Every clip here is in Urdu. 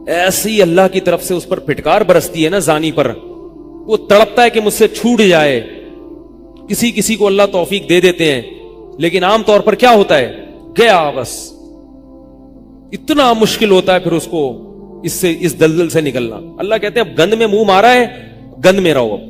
ایسے ہی اللہ کی طرف سے اس پر پھٹکار برستی ہے نا زانی پر, وہ تڑپتا ہے کہ مجھ سے چھوٹ جائے. کسی کسی کو اللہ توفیق دے دیتے ہیں, لیکن عام طور پر کیا ہوتا ہے, گیا بس. اتنا مشکل ہوتا ہے پھر اس کو اس دلدل سے نکلنا. اللہ کہتے ہیں اب گند میں منہ مارا ہے, گند میں رہو. اب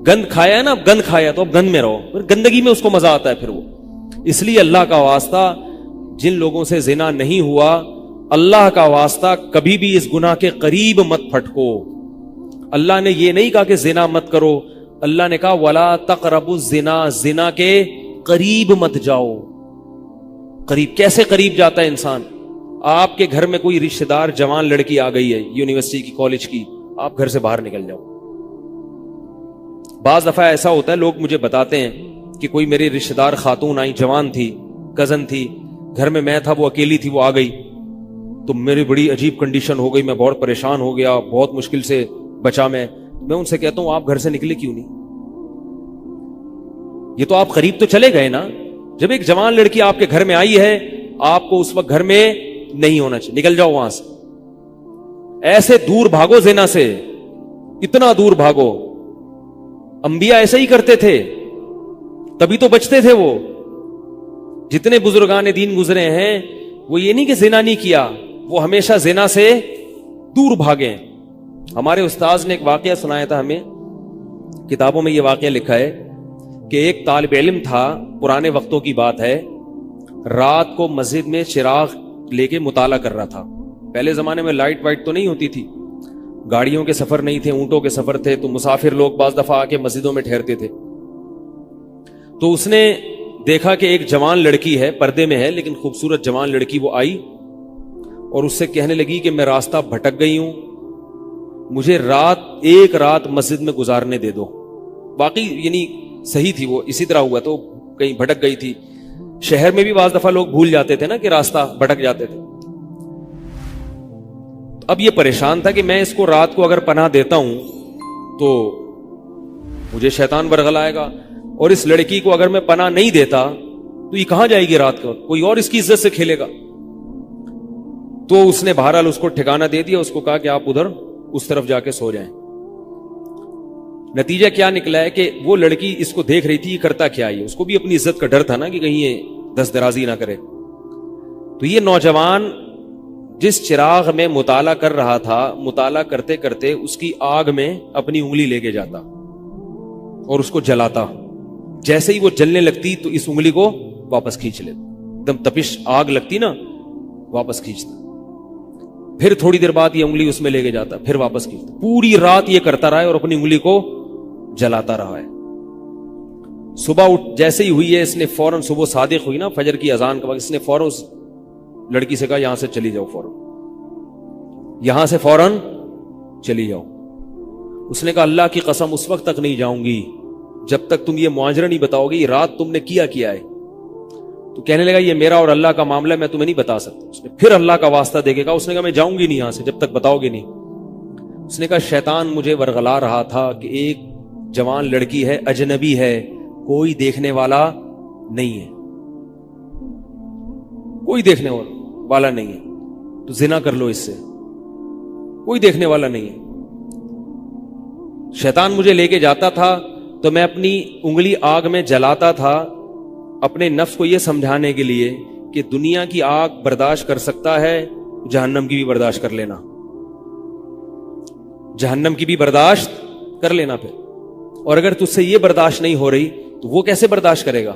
گند کھایا ہے نا, اب گند کھایا تو اب گند میں رہو. پھر گندگی میں اس کو مزہ آتا ہے پھر وہ. اس لیے اللہ کا واسطہ, جن لوگوں سے زنا نہیں ہوا, اللہ کا واسطہ کبھی بھی اس گناہ کے قریب مت پھٹکو. اللہ نے یہ نہیں کہا کہ زنا مت کرو, اللہ نے کہا ولا تقربوا الزنا, زنا کے قریب مت جاؤ. قریب کیسے قریب جاتا ہے انسان؟ آپ کے گھر میں کوئی رشتہ دار جوان لڑکی آ گئی ہے یونیورسٹی کی, کالج کی, آپ گھر سے باہر نکل جاؤ. بعض دفعہ ایسا ہوتا ہے, لوگ مجھے بتاتے ہیں کہ کوئی میری رشتہ دار خاتون آئی, جوان تھی, کزن تھی, گھر میں تھا, وہ اکیلی تھی, وہ آ گئی تو میری بڑی عجیب کنڈیشن ہو گئی, میں بہت پریشان ہو گیا, بہت مشکل سے بچا. میں ان سے کہتا ہوں آپ گھر سے نکلے کیوں نہیں؟ یہ تو آپ قریب تو چلے گئے نا. جب ایک جوان لڑکی آپ کے گھر میں آئی ہے, آپ کو اس وقت گھر میں نہیں ہونا چاہیے, نکل جاؤ وہاں سے. ایسے دور بھاگو زنا سے, اتنا دور بھاگو. انبیاء ایسے ہی کرتے تھے, تبھی تو بچتے تھے وہ. جتنے بزرگان دین گزرے ہیں وہ یہ نہیں کہ زنا نہیں کیا, وہ ہمیشہ زنا سے دور بھاگے. ہمارے استاذ نے ایک واقعہ سنایا تھا ہمیں, کتابوں میں یہ واقعہ لکھا ہے کہ ایک طالب علم تھا, پرانے وقتوں کی بات ہے, رات کو مسجد میں چراغ لے کے مطالعہ کر رہا تھا. پہلے زمانے میں لائٹ وائٹ تو نہیں ہوتی تھی, گاڑیوں کے سفر نہیں تھے, اونٹوں کے سفر تھے, تو مسافر لوگ بعض دفعہ آ کے مسجدوں میں ٹھہرتے تھے. تو اس نے دیکھا کہ ایک جوان لڑکی ہے, پردے میں ہے لیکن خوبصورت جوان لڑکی, وہ آئی اور اس سے کہنے لگی کہ میں راستہ بھٹک گئی ہوں, مجھے ایک رات مسجد میں گزارنے دے دو. واقعی یعنی صحیح تھی وہ, اسی طرح ہوا, تو کہیں بھٹک گئی تھی. شہر میں بھی بعض دفعہ لوگ بھول جاتے تھے نا کہ راستہ بھٹک جاتے تھے. اب یہ پریشان تھا کہ میں اس کو رات کو اگر پناہ دیتا ہوں تو مجھے شیطان برگلائے گا, اور اس لڑکی کو اگر میں پناہ نہیں دیتا تو یہ کہاں جائے گی رات کو, کوئی اور اس کی عزت سے کھیلے گا. تو اس نے بہرحال اس کو ٹھکانہ دے دیا, اس کو کہا کہ آپ ادھر اس طرف جا کے سو جائیں. نتیجہ کیا نکلا ہے کہ وہ لڑکی اس کو دیکھ رہی تھی یہ کرتا کیا ہے, اس کو بھی اپنی عزت کا ڈر تھا نا کہ کہیں یہ دست درازی نہ کرے. تو یہ نوجوان جس چراغ میں مطالعہ کر رہا تھا, مطالعہ کرتے کرتے اس کی آگ میں اپنی انگلی لے کے جاتا اور اس کو جلاتا. جیسے ہی وہ جلنے لگتی تو اس انگلی کو واپس کھینچ لیتا, ایک دم تپش آگ لگتی نا, واپس کھینچتا. پھر تھوڑی دیر بعد یہ انگلی اس میں لے کے جاتا, پھر واپس کھینچتا. پوری رات یہ کرتا رہا ہے اور اپنی انگلی کو جلاتا رہا ہے. صبح جیسے ہی ہوئی ہے, اس نے فوراً, صبح صادق ہوئی نا فجر کی اذان کا وقت, اس نے فوراً اس لڑکی سے کہا یہاں سے چلی جاؤ, فوراً یہاں سے فوراً چلی جاؤ. اس نے کہا اللہ کی قسم اس وقت تک نہیں جاؤں گی جب تک تم یہ معاجرہ نہیں بتاؤ گے, یہ رات تم نے کیا ہے. تو کہنے لگا یہ میرا اور اللہ کا معاملہ ہے, میں تمہیں نہیں بتا سکتا. اس نے پھر اللہ کا واسطہ دے کے کہا, اس نے کہا میں جاؤں گی نہیں یہاں سے جب تک بتاؤ گے نہیں. اس نے کہا شیطان مجھے ورغلا رہا تھا کہ ایک جوان لڑکی ہے, اجنبی ہے, کوئی دیکھنے والا نہیں ہے, کوئی دیکھنے والا نہیں ہے, تو زنا کر لو اس سے, کوئی دیکھنے والا نہیں ہے. شیطان مجھے لے کے جاتا تھا تو میں اپنی انگلی آگ میں جلاتا تھا, اپنے نفس کو یہ سمجھانے کے لیے کہ دنیا کی آگ برداشت کر سکتا ہے, جہنم کی بھی برداشت کر لینا, جہنم کی بھی برداشت کر لینا. پھر اور اگر تجھ سے یہ برداشت نہیں ہو رہی تو وہ کیسے برداشت کرے گا؟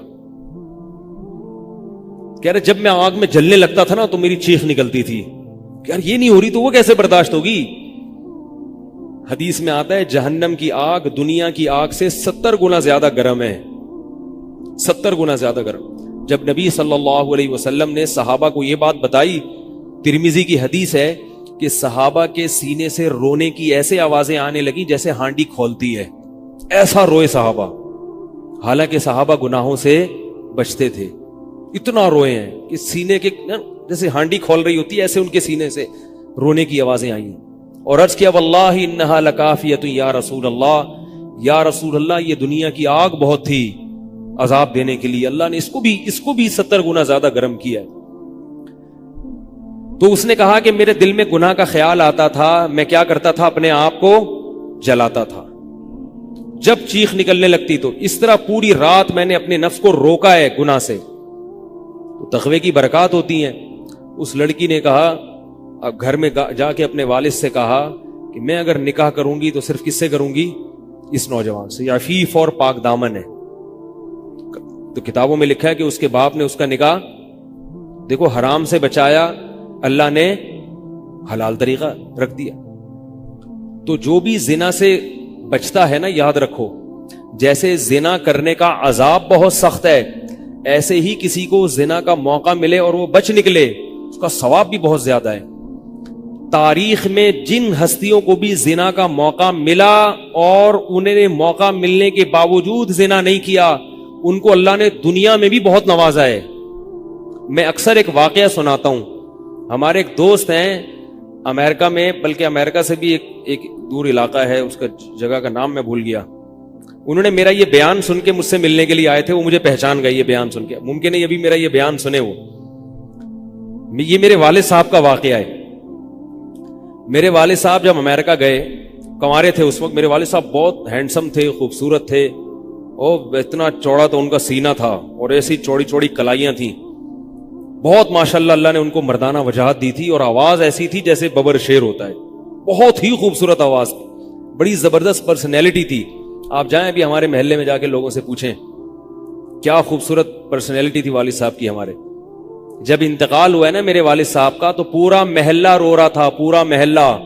کہہ رہے جب میں آگ میں جلنے لگتا تھا نا تو میری چیخ نکلتی تھی, یار یہ نہیں ہو رہی تو وہ کیسے برداشت ہوگی. حدیث میں آتا ہے جہنم کی آگ دنیا کی آگ سے 70 گنا زیادہ گرم ہے, 70 گنا زیادہ گرم. جب نبی صلی اللہ علیہ وسلم نے صحابہ کو یہ بات بتائی, ترمذی کی حدیث ہے کہ صحابہ کے سینے سے رونے کی ایسے آوازیں آنے لگی جیسے ہانڈی کھولتی ہے, ایسا روئے صحابہ. حالانکہ صحابہ گناہوں سے بچتے تھے, اتنا روئے ہیں کہ سینے کے جیسے ہانڈی کھول رہی ہوتی ہے ایسے ان کے سینے سے رونے کی آوازیں آئی. اور عرض کیا واللہ انہا لکافیۃ یا رسول اللہ, یا رسول اللہ یہ دنیا کی آگ بہت تھی عذاب دینے کے لیے, اللہ نے اس کو بھی 70 گنا زیادہ گرم کیا ہے. تو اس نے کہا کہ میرے دل میں گناہ کا خیال آتا تھا، میں کیا کرتا تھا، اپنے آپ کو جلاتا تھا جب چیخ نکلنے لگتی. تو اس طرح پوری رات میں نے اپنے نفس کو روکا ہے گناہ سے. تو تقوی کی برکات ہوتی ہیں. اس لڑکی نے کہا، اب گھر میں جا کے اپنے والد سے کہا کہ میں اگر نکاح کروں گی تو صرف کس سے کروں گی؟ اس نوجوان سے. عفیف اور پاک دامن ہے. تو کتابوں میں لکھا ہے کہ اس کے باپ نے اس کا نکاح دیکھو حرام سے بچایا، اللہ نے حلال طریقہ رکھ دیا. تو جو بھی زنا سے بچتا ہے نا، یاد رکھو جیسے زنا کرنے کا عذاب بہت سخت ہے، ایسے ہی کسی کو زنا کا موقع ملے اور وہ بچ نکلے، اس کا ثواب بھی بہت زیادہ ہے. تاریخ میں جن ہستیوں کو بھی زنا کا موقع ملا اور انہیں نے موقع ملنے کے باوجود زنا نہیں کیا، ان کو اللہ نے دنیا میں بھی بہت نوازا ہے. میں اکثر ایک واقعہ سناتا ہوں. ہمارے ایک دوست ہیں امریکہ میں، بلکہ امریکہ سے بھی ایک دور علاقہ ہے، اس کا جگہ کا نام میں بھول گیا. انہوں نے میرا یہ بیان سن کے مجھ سے ملنے کے لیے آئے تھے. وہ مجھے پہچان گئے یہ بیان سن کے. ممکن ہے یہ بھی میرا یہ بیان سنے. یہ میرے والد صاحب کا واقعہ ہے. میرے والد صاحب جب امریکہ گئے، کنوارے تھے اس وقت. میرے والد صاحب بہت ہینڈسم تھے، خوبصورت تھے، اور اتنا چوڑا تو ان کا سینہ تھا اور ایسی چوڑی چوڑی کلائیاں تھیں. بہت ماشاءاللہ اللہ نے ان کو مردانہ وجاہت دی تھی، اور آواز ایسی تھی جیسے ببر شیر ہوتا ہے. بہت ہی خوبصورت آواز تھی، بڑی زبردست پرسنالٹی تھی. آپ جائیں ابھی ہمارے محلے میں جا کے لوگوں سے پوچھیں کیا خوبصورت پرسنالٹی تھی والد صاحب کی ہمارے. جب انتقال ہوا ہے نا میرے والد صاحب کا، تو پورا محلہ رو رہا تھا، پورا محلہ.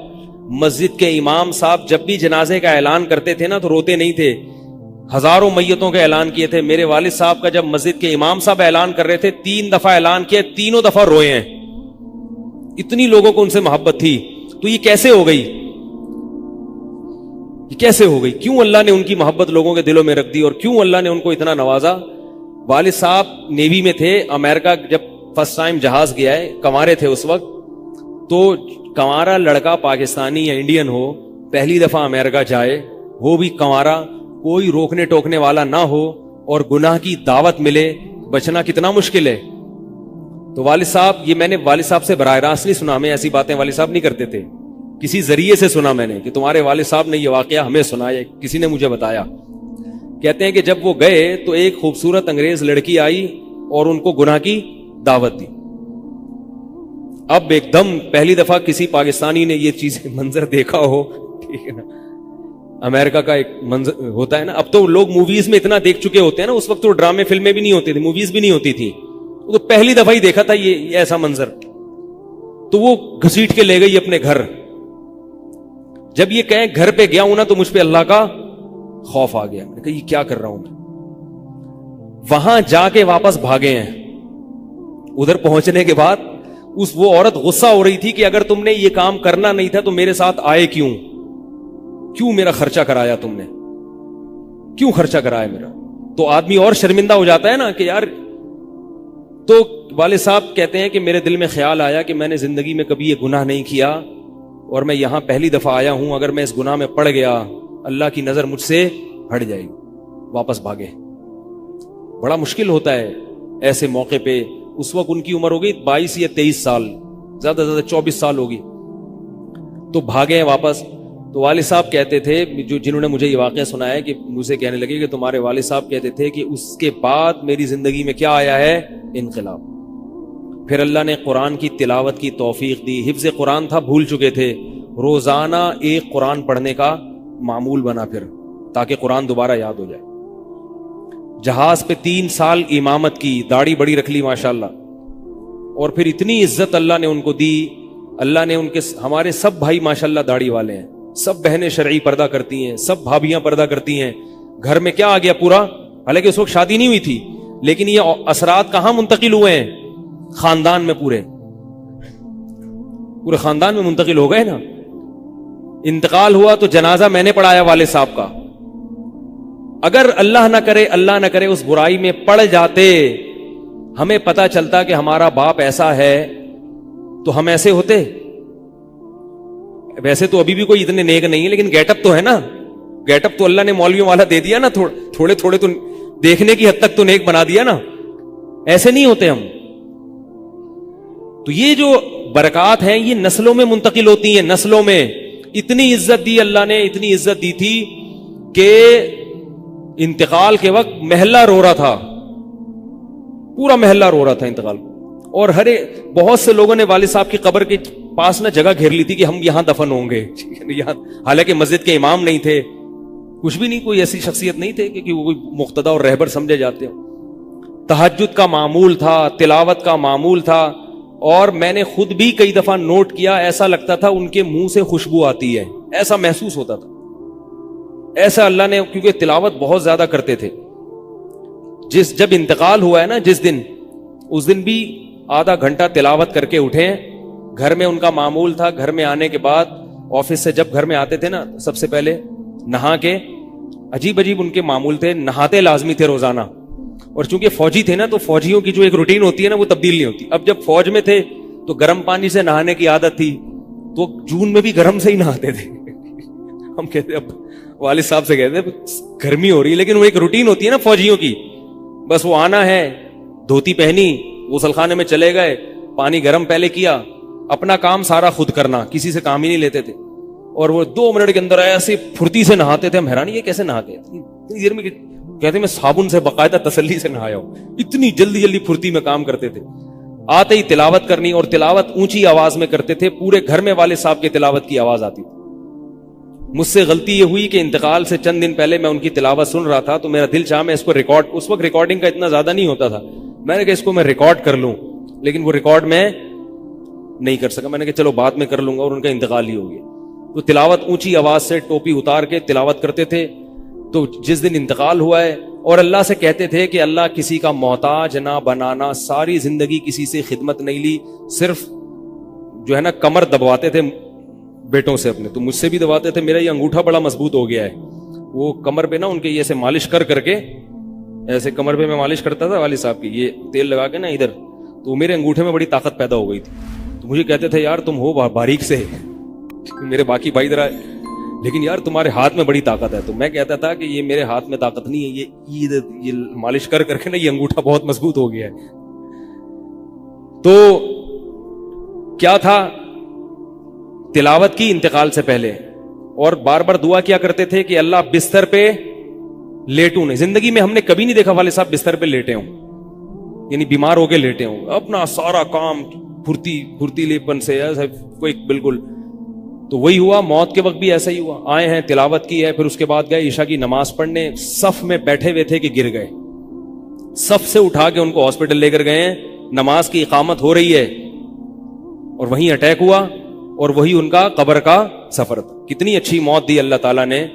مسجد کے امام صاحب جب بھی جنازے کا اعلان کرتے تھے نا تو روتے نہیں تھے. ہزاروں میتوں کا اعلان کیے تھے. میرے والد صاحب کا جب مسجد کے امام صاحب اعلان کر رہے تھے، 3 دفعہ اعلان کیا، تینوں دفعہ روئے ہیں. اتنی لوگوں کو ان سے محبت تھی. تو یہ کیسے ہو گئی؟ یہ کیسے ہو گئی؟ کیوں اللہ نے ان کی محبت لوگوں کے دلوں میں رکھ دی، اور کیوں اللہ نے ان کو اتنا نوازا؟ والد صاحب نیوی میں تھے. امریکہ جب فرسٹ ٹائم جہاز گیا ہے، کنوارے تھے اس وقت. تو کنوارا لڑکا پاکستانی یا انڈین ہو، پہلی دفعہ امریکہ جائے، وہ بھی کنوارا، کوئی روکنے ٹوکنے والا نہ ہو، اور گناہ کی دعوت ملے، بچنا کتنا مشکل ہے. تو والد صاحب، یہ میں نے والد صاحب سے براہ راست نہیں سنا، ہمیں ایسی باتیں والد صاحب نہیں کرتے تھے، کسی ذریعے سے سنا میں نے کہ تمہارے والد صاحب نے یہ واقعہ ہمیں سنایا، کسی نے مجھے بتایا. کہتے ہیں کہ جب وہ گئے تو ایک خوبصورت انگریز لڑکی آئی اور ان کو گناہ کی دعوت دی. اب ایک دم پہلی دفعہ کسی پاکستانی نے یہ چیز منظر دیکھا ہو، ٹھیک ہے نا، امریکہ کا ایک منظر ہوتا ہے نا. اب تو لوگ موویز میں اتنا دیکھ چکے ہوتے ہیں نا، اس وقت تو ڈرامے فلمیں بھی نہیں ہوتی تھی، موویز بھی نہیں ہوتی تھی. تو پہلی دفعہ ہی دیکھا تھا یہ ایسا منظر. تو وہ گھسیٹ کے لے گئی اپنے گھر. جب یہ کہیں گھر پہ گیا ہوں نا تو مجھ پہ اللہ کا خوف آ گیا. میں نے کہا یہ کیا کر رہا ہوں میں. وہاں جا کے واپس بھاگے ہیں. ادھر پہنچنے کے بعد وہ عورت غصہ ہو رہی تھی کہ اگر تم نے یہ کام کرنا نہیں تھا تو میرے ساتھ آئے کیوں میرا خرچہ کرایا تم نے، کیوں خرچہ کرایا میرا. تو آدمی اور شرمندہ ہو جاتا ہے نا کہ یار. تو والد صاحب کہتے ہیں کہ میرے دل میں خیال آیا کہ میں نے زندگی میں کبھی یہ گناہ نہیں کیا، اور میں یہاں پہلی دفعہ آیا ہوں، اگر میں اس گناہ میں پڑ گیا اللہ کی نظر مجھ سے ہٹ جائے گی. واپس بھاگے. بڑا مشکل ہوتا ہے ایسے موقع پہ. اس وقت ان کی عمر ہوگی 22 یا 23 سال، زیادہ سے زیادہ 24 سال ہوگی. تو بھاگے ہیں واپس. تو والد صاحب کہتے تھے، جنہوں نے مجھے یہ واقعہ سنایا ہے، کہ مجھے کہنے لگے کہ تمہارے والد صاحب کہتے تھے کہ اس کے بعد میری زندگی میں کیا آیا ہے؟ انقلاب. پھر اللہ نے قرآن کی تلاوت کی توفیق دی. حفظ قرآن تھا، بھول چکے تھے. روزانہ ایک قرآن پڑھنے کا معمول بنا پھر، تاکہ قرآن دوبارہ یاد ہو جائے. جہاز پہ 3 سال امامت کی، داڑھی بڑی رکھ لی ماشاءاللہ. اور پھر اتنی عزت اللہ نے ان کو دی. اللہ نے ان کے، ہمارے سب بھائی ماشاءاللہ داڑھی والے ہیں، سب بہنیں شرعی پردہ کرتی ہیں، سب بھابیاں پردہ کرتی ہیں. گھر میں کیا آ گیا پورا، حالانکہ اس وقت شادی نہیں ہوئی تھی، لیکن یہ اثرات کہاں منتقل ہوئے ہیں؟ خاندان میں، پورے خاندان میں منتقل ہو گئے نا. انتقال ہوا تو جنازہ میں نے پڑھایا والد صاحب کا. اگر اللہ نہ کرے اس برائی میں پڑ جاتے، ہمیں پتا چلتا کہ ہمارا باپ ایسا ہے، تو ہم ایسے ہوتے. ویسے تو ابھی بھی کوئی اتنے نیک نہیں ہے، لیکن گیٹ اپ تو ہے نا. گیٹ اپ تو اللہ نے مولویوں والا دے دیا نا، تھوڑے تھوڑے تو دیکھنے کی حد تک تو نیک بنا دیا نا. ایسے نہیں ہوتے ہم. تو یہ جو برکات ہیں یہ نسلوں میں منتقل ہوتی ہیں, نسلوں میں. اتنی عزت دی اللہ نے, اتنی عزت دی تھی کہ انتقال کے وقت محلہ رو رہا تھا, پورا محلہ رو رہا تھا انتقال. اور بہت سے لوگوں نے والد صاحب کی قبر کے پاس نہ جگہ گھیر لی تھی کہ ہم یہاں دفن ہوں گے. حالانکہ مسجد کے امام نہیں تھے, کچھ بھی نہیں, کوئی ایسی شخصیت نہیں تھے کہ وہ کوئی مقتدی اور رہبر سمجھے جاتے ہوں. تہجد کا معمول تھا, تلاوت کا معمول تھا. اور میں نے خود بھی کئی دفعہ نوٹ کیا, ایسا لگتا تھا ان کے منہ سے خوشبو آتی ہے, ایسا محسوس ہوتا تھا. ایسا اللہ نے, کیونکہ تلاوت بہت زیادہ کرتے تھے. جب انتقال ہوا ہے نا جس دن, اس دن بھی آدھا گھنٹہ تلاوت کر کے اٹھے. گھر میں ان کا معمول تھا, گھر میں آنے کے بعد آفس سے جب گھر میں آتے تھے نا, سب سے پہلے نہا کے, عجیب عجیب ان کے معمول تھے, نہاتے لازمی تھے روزانہ. اور چونکہ فوجی تھے نا, تو فوجیوں کی جو ایک روٹین ہوتی ہے نا وہ تبدیل نہیں ہوتی. اب جب فوج میں تھے تو گرم پانی سے نہانے کی عادت تھی, تو جون میں بھی گرم سے ہی نہاتے تھے. ہم کہتے, اب والد صاحب سے کہتے گرمی ہو رہی ہے, لیکن وہ ایک روٹین ہوتی ہے نا فوجیوں کی, بس وہ آنا ہے, دھوتی پہنی, غسل خانے میں چلے گئے, پانی گرم پہلے کیا, اپنا کام سارا خود کرنا, کسی سے کام ہی نہیں لیتے تھے. اور وہ 2 منٹ کے اندر ایسے پھرتی سے نہاتے تھے. ہم حیران, یہ کیسے نہاتے ہیں اتنی دیر میں؟ کہتے میں صابن سے باقاعدہ تسلی سے نہایا ہوں. اتنی جلدی جلدی پھرتی میں کام کرتے تھے. آتے ہی تلاوت کرنی, اور تلاوت اونچی آواز میں کرتے تھے. پورے گھر میں والد صاحب کے تلاوت کی آواز آتی تھی. مجھ سے غلطی یہ ہوئی کہ انتقال سے چند دن پہلے میں ان کی تلاوت سن رہا تھا, تو میرا دل چاہا میں اس کو ریکارڈ, اس وقت ریکارڈنگ کا اتنا زیادہ نہیں ہوتا تھا, میں نے کہا اس کو میں ریکارڈ کر لوں, لیکن وہ ریکارڈ میں نہیں کر سکا. میں نے کہا چلو بعد میں کر لوں گا, اور ان کا انتقال ہی ہو گیا. تو تلاوت اونچی آواز سے ٹوپی اتار کے تلاوت کرتے تھے. تو جس دن انتقال ہوا ہے, اور اللہ سے کہتے تھے کہ اللہ کسی کا محتاج نہ بنانا, ساری زندگی کسی سے خدمت نہیں لی, صرف جو ہے نا کمر دبواتے تھے بیٹوں سے اپنے. تو مجھ سے بھی دباتے تھے, میرا یہ انگوٹھا بڑا مضبوط ہو گیا ہے. وہ کمر پہ نا ان کے یہ سے مالش کر کے, ایسے کمر پہ میں مالش کرتا تھا والد صاحب کی, یہ تیل لگا کے نا ادھر, تو میرے انگوٹھے میں بڑی طاقت پیدا ہو گئی تھی. تو مجھے کہتے تھے یار تم ہو باریک سے, میرے باقی بھائی ذرا, لیکن یار تمہارے ہاتھ میں بڑی طاقت ہے. تو میں کہتا تھا کہ یہ میرے ہاتھ میں طاقت نہیں ہے, یہ مالش کر کے نا یہ انگوٹھا بہت مضبوط ہو گیا ہے. تو کیا تھا, تلاوت کی انتقال سے پہلے, اور بار بار دعا کیا کرتے تھے کہ اللہ بستر پہ لیٹوں نہیں. زندگی میں ہم نے کبھی نہیں دیکھا والد صاحب بستر پہ لیٹے ہوں, یعنی بیمار ہو کے لیٹے ہوں. اپنا سارا کام پھرتیلے پن سے ایسا کوئی بالکل. تو وہی ہوا, موت کے وقت بھی ایسا ہی ہوا. آئے ہیں, تلاوت کی ہے, پھر اس کے بعد گئے عشاء کی نماز پڑھنے, صف میں بیٹھے ہوئے تھے کہ گر گئے. صف سے اٹھا کے ان کو ہاسپٹل لے کر گئے, نماز کی اقامت ہو رہی ہے, اور وہیں اٹیک ہوا, اور وہی ان کا قبر کا سفر تھا. کتنی اچھی موت دی اللہ تعالیٰ نے.